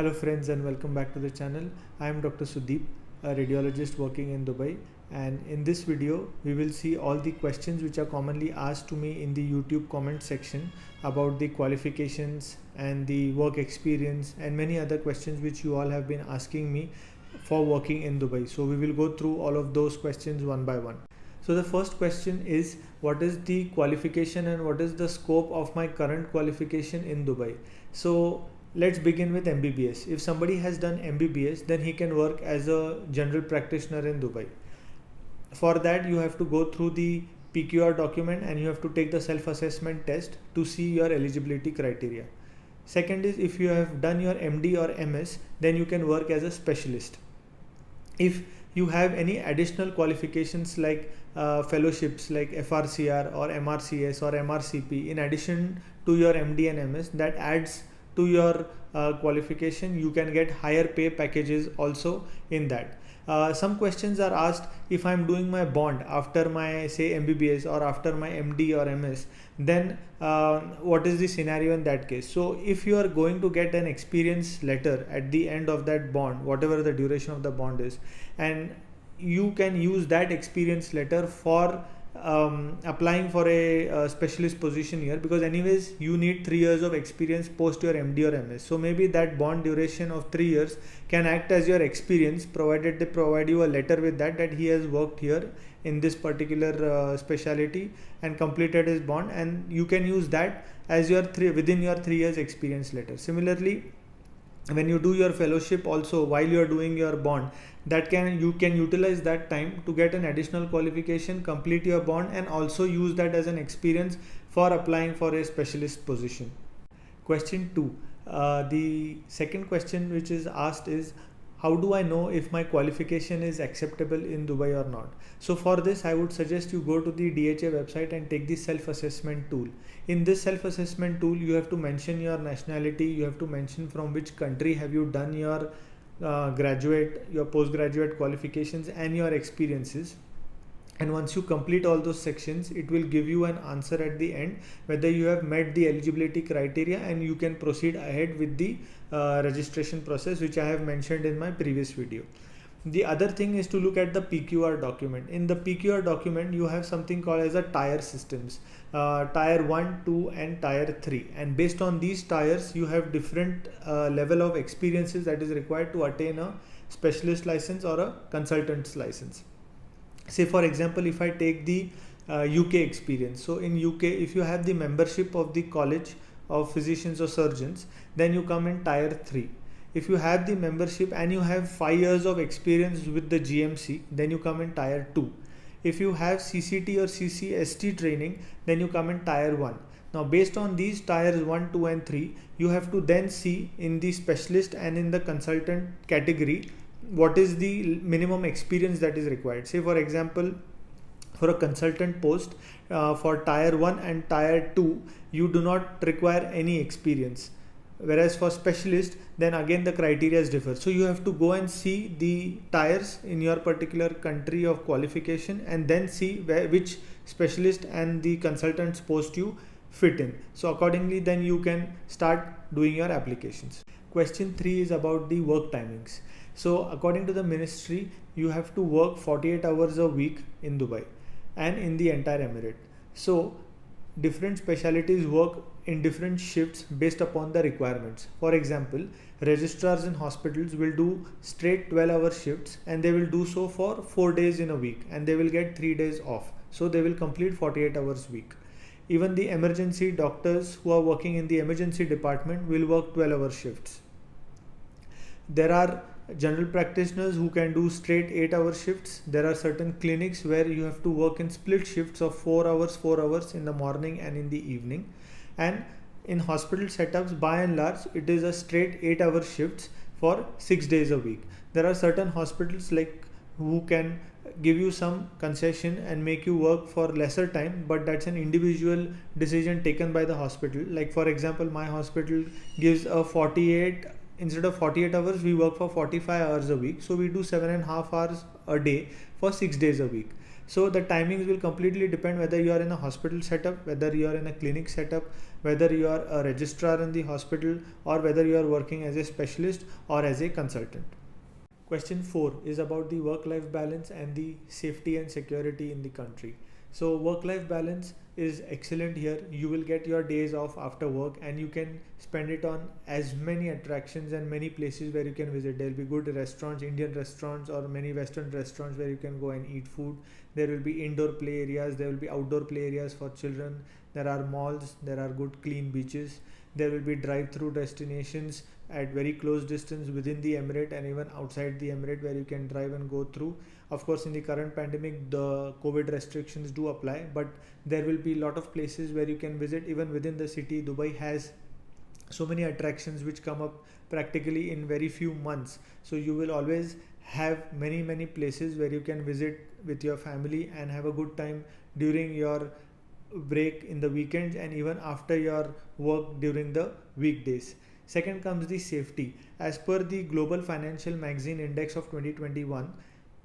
Hello friends and welcome back to the channel. I am Dr. Sudeep, a radiologist working in Dubai, and in this video we will see all the questions which are commonly asked to me in the YouTube comment section about the qualifications and the work experience and many other questions which you all have been asking me for working in Dubai. So we will go through all of those questions one by one. So the first question is, what is the qualification and what is the scope of my current qualification in Dubai? So let's begin with MBBS. If somebody has done MBBS, then he can work as a general practitioner in Dubai. For that, you have to go through the PQR document and you have to take the self-assessment test to see your eligibility criteria. Second is, if you have done your MD or MS, then you can work as a specialist. If you have any additional qualifications like fellowships like FRCR or MRCS or MRCP in addition to your MD and MS, that adds to your qualification. You can get higher pay packages also in that. Some questions are asked, if I'm doing my bond after my say MBBS or after my MD or MS, then what is the scenario in that case? So if you are going to get an experience letter at the end of that bond, whatever the duration of the bond is, and you can use that experience letter for applying for a specialist position here, because anyways you need 3 years of experience post your MD or MS. So maybe that bond duration of 3 years can act as your experience, provided they provide you a letter with that he has worked here in this particular specialty and completed his bond, and you can use that as your within your 3 years experience letter. Similarly, when you do your fellowship also while you are doing your bond, you can utilize that time to get an additional qualification, complete your bond, and also use that as an experience for applying for a specialist position. Question 2. The second question which is asked is, how do I know if my qualification is acceptable in Dubai or not? So for this, I would suggest you go to the DHA website and take the self-assessment tool. In this self-assessment tool, you have to mention your nationality, you have to mention from which country have you done your your postgraduate qualifications and your experiences. And once you complete all those sections, it will give you an answer at the end whether you have met the eligibility criteria, and you can proceed ahead with the registration process, which I have mentioned in my previous video. The other thing is to look at the PQR document. In the PQR document, you have something called as a tier systems, tier 1, 2 and tier 3, and based on these tiers you have different level of experiences that is required to attain a specialist license or a consultant's license. Say for example, if I take the UK experience, so in UK, if you have the membership of the College of Physicians or Surgeons, then you come in tier 3. If you have the membership and you have 5 years of experience with the GMC, then you come in tier 2. If you have CCT or CCST training, then you come in tier 1. Now based on these tiers 1, 2 and 3, you have to then see in the specialist and in the consultant category what is the minimum experience that is required. Say for example, for a consultant post for tier 1 and tier 2, you do not require any experience, whereas for specialist, then again the criteria differ. So you have to go and see the tiers in your particular country of qualification and then see which specialist and the consultant's post you fit in. So accordingly, then you can start doing your applications. Question 3 is about the work timings. So according to the ministry, you have to work 48 hours a week in Dubai and in the entire Emirate. So different specialties work in different shifts based upon the requirements. For example, registrars in hospitals will do straight 12-hour shifts, and they will do so for 4 days in a week, and they will get 3 days off. So they will complete 48 hours a week. Even the emergency doctors who are working in the emergency department will work 12-hour shifts. There are general practitioners who can do straight 8-hour shifts. There are certain clinics where you have to work in split shifts of 4 hours in the morning and in the evening. And in hospital setups, by and large, it is a straight 8-hour shifts for 6 days a week. There are certain hospitals like who can give you some concession and make you work for lesser time, but that's an individual decision taken by the hospital. Like for example, my hospital gives a 48, instead of 48 hours, we work for 45 hours a week. So we do 7.5 hours a day for 6 days a week. So the timings will completely depend whether you are in a hospital setup, whether you are in a clinic setup, whether you are a registrar in the hospital, or whether you are working as a specialist or as a consultant. Question 4 is about the work-life balance and the safety and security in the country. So work-life balance is excellent here. You will get your days off after work and you can spend it on as many attractions and many places where you can visit. There will be good restaurants, Indian restaurants or many Western restaurants where you can go and eat food. There will be indoor play areas, there will be outdoor play areas for children. There are malls, there are good clean beaches. There will be drive-through destinations at very close distance within the emirate and even outside the emirate where you can drive and go through. Of course, in the current pandemic, the COVID restrictions do apply, but there will be a lot of places where you can visit even within the city. Dubai has so many attractions which come up practically in very few months. So you will always have many places where you can visit with your family and have a good time during your break in the weekends and even after your work during the weekdays. Second comes the safety. As per the Global Financial Magazine Index of 2021,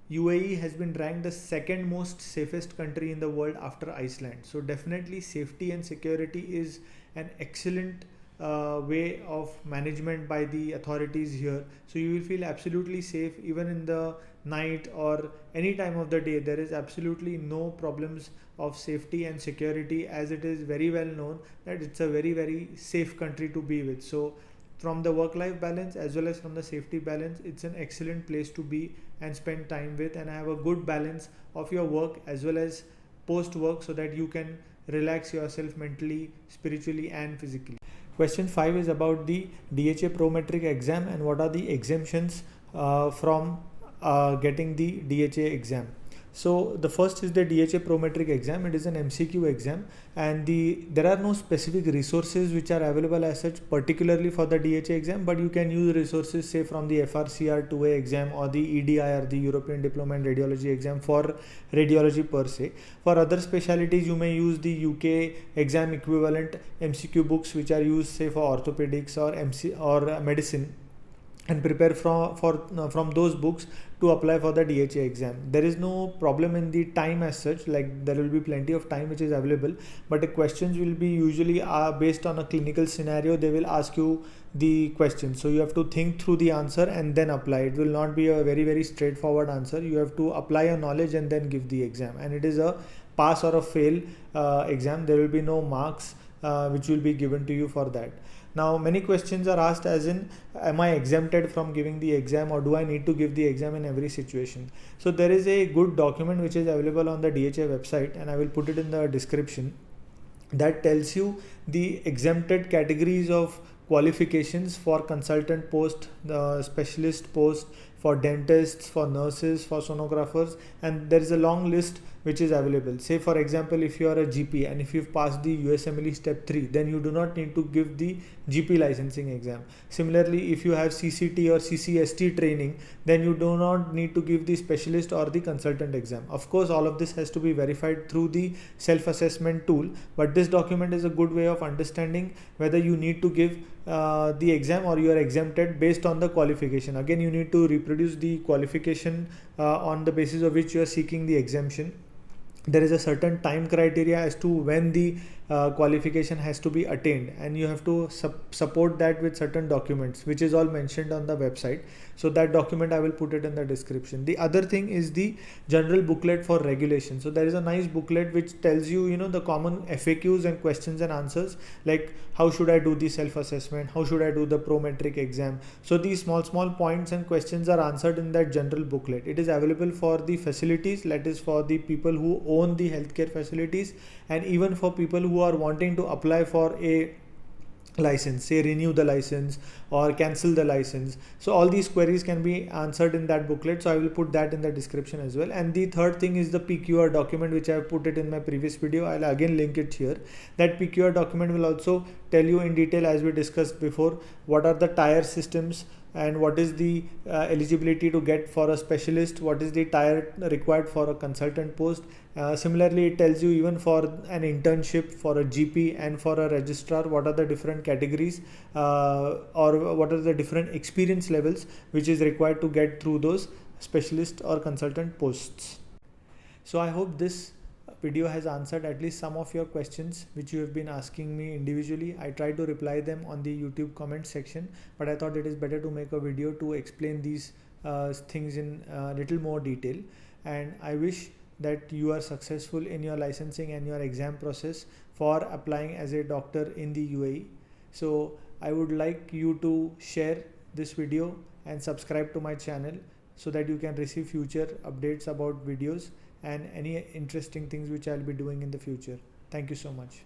UAE has been ranked the second most safest country in the world after Iceland. So definitely safety and security is an excellent way of management by the authorities here. So you will feel absolutely safe even in the night or any time of the day. There is absolutely no problems of safety and security, as it is very well known that it's a very safe country to be with. So from the work-life balance as well as from the safety balance, it's an excellent place to be and spend time with and have a good balance of your work as well as post-work so that you can relax yourself mentally, spiritually and physically. Question 5 is about the DHA Prometric exam and what are the exemptions from getting the DHA exam. So the first is the DHA Prometric exam. It is an MCQ exam and there are no specific resources which are available as such particularly for the DHA exam, but you can use resources say from the FRCR 2A exam or the EDIR, the European Diploma in Radiology exam for radiology per se. For other specialities you may use the UK exam equivalent MCQ books which are used say for orthopedics or medicine, and prepare from those books to apply for the DHA exam. There is no problem in the time as such, like there will be plenty of time which is available, but the questions will be usually based on a clinical scenario. They will ask you the question, so you have to think through the answer and then apply. It will not be a very straightforward answer. You have to apply your knowledge and then give the exam, and it is a pass or a fail exam. There will be no marks which will be given to you for that. Now many questions are asked as in, am I exempted from giving the exam or do I need to give the exam in every situation? So there is a good document which is available on the DHA website and I will put it in the description, that tells you the exempted categories of qualifications for consultant post, the specialist post, for dentists, for nurses, for sonographers, and there is a long list which is available. Say for example, if you are a GP and if you've passed the USMLE step 3, then you do not need to give the GP licensing exam. Similarly, if you have CCT or CCST training, then you do not need to give the specialist or the consultant exam. Of course, all of this has to be verified through the self-assessment tool, but this document is a good way of understanding whether you need to give the exam or you are exempted based on the qualification. Again, you need to reproduce the qualification on the basis of which you are seeking the exemption. There is a certain time criteria as to when the qualification has to be attained, and you have to support that with certain documents which is all mentioned on the website. So that document I will put it in the description. The other thing is the general booklet for regulation. So there is a nice booklet which tells you, the common FAQs and questions and answers, like how should I do the self-assessment, how should I do the Prometric exam. So these small points and questions are answered in that general booklet. It is available for the facilities, that is for the people who own the healthcare facilities, and even for people who are wanting to apply for a license, say renew the license or cancel the license. So all these queries can be answered in that booklet, so I will put that in the description as well. And the third thing is the PQR document, which I have put it in my previous video. I'll again link it here. That PQR document will also tell you in detail, as we discussed before, what are the tier systems and what is the eligibility to get for a specialist, what is the tier required for a consultant post. Similarly, it tells you even for an internship, for a GP and for a registrar, what are the different categories or what are the different experience levels which is required to get through those specialist or consultant posts. So I hope this video has answered at least some of your questions which you have been asking me individually. I try to reply them on the YouTube comment section, but I thought it is better to make a video to explain these things in little more detail. And I wish that you are successful in your licensing and your exam process for applying as a doctor in the UAE. So I would like you to share this video and subscribe to my channel so that you can receive future updates about videos and any interesting things which I'll be doing in the future. Thank you so much.